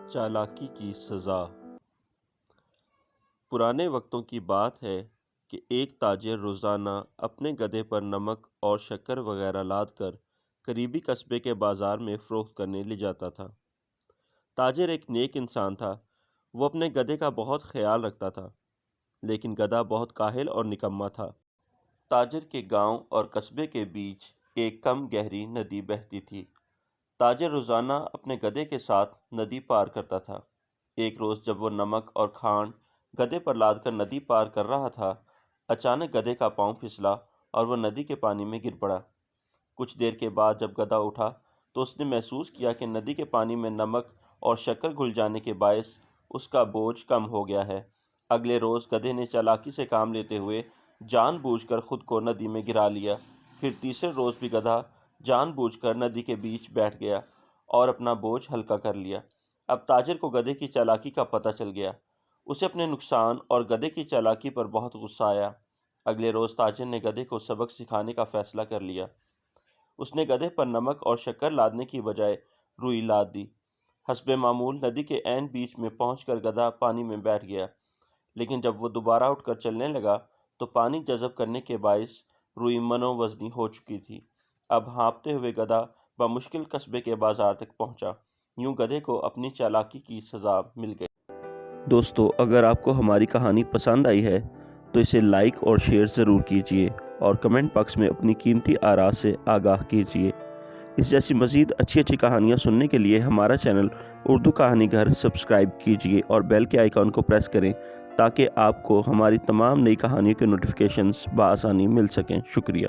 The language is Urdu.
چالاکی کی سزا۔ پرانے وقتوں کی بات ہے کہ ایک تاجر روزانہ اپنے گدھے پر نمک اور شکر وغیرہ لاد کر قریبی قصبے کے بازار میں فروخت کرنے لے جاتا تھا۔ تاجر ایک نیک انسان تھا، وہ اپنے گدھے کا بہت خیال رکھتا تھا، لیکن گدھا بہت کاہل اور نکما تھا۔ تاجر کے گاؤں اور قصبے کے بیچ ایک کم گہری ندی بہتی تھی۔ تاجر روزانہ اپنے گدھے کے ساتھ ندی پار کرتا تھا۔ ایک روز جب وہ نمک اور کھانڈ گدھے پر لاد کر ندی پار کر رہا تھا، اچانک گدھے کا پاؤں پھسلا اور وہ ندی کے پانی میں گر پڑا۔ کچھ دیر کے بعد جب گدھا اٹھا تو اس نے محسوس کیا کہ ندی کے پانی میں نمک اور شکر گھل جانے کے باعث اس کا بوجھ کم ہو گیا ہے۔ اگلے روز گدھے نے چالاکی سے کام لیتے ہوئے جان بوجھ کر خود کو ندی میں گرا لیا۔ پھر تیسرے روز بھی گدھا جان بوجھ کر ندی کے بیچ بیٹھ گیا اور اپنا بوجھ ہلکا کر لیا۔ اب تاجر کو گدھے کی چالاکی کا پتہ چل گیا۔ اسے اپنے نقصان اور گدھے کی چالاکی پر بہت غصہ آیا۔ اگلے روز تاجر نے گدھے کو سبق سکھانے کا فیصلہ کر لیا۔ اس نے گدھے پر نمک اور شکر لادنے کی بجائے روئی لاد دی۔ حسب معمول ندی کے عین بیچ میں پہنچ کر گدھا پانی میں بیٹھ گیا، لیکن جب وہ دوبارہ اٹھ کر چلنے لگا تو پانی جذب کرنے کے باعث روئی منو وزنی ہو چکی تھی۔ اب ہانپتے ہوئے گدھا بمشکل قصبے کے بازار تک پہنچا۔ یوں گدھے کو اپنی چالاکی کی سزا مل گئی۔ دوستو، اگر آپ کو ہماری کہانی پسند آئی ہے تو اسے لائک اور شیئر ضرور کیجیے اور کمنٹ باکس میں اپنی قیمتی آراء سے آگاہ کیجیے۔ اس جیسی مزید اچھی کہانیاں سننے کے لیے ہمارا چینل اردو کہانی گھر سبسکرائب کیجیے اور بیل کے آئیکن کو پریس کریں تاکہ آپ کو ہماری تمام نئی کہانیوں کے نوٹیفیکیشنز بآسانی مل سکیں۔ شکریہ۔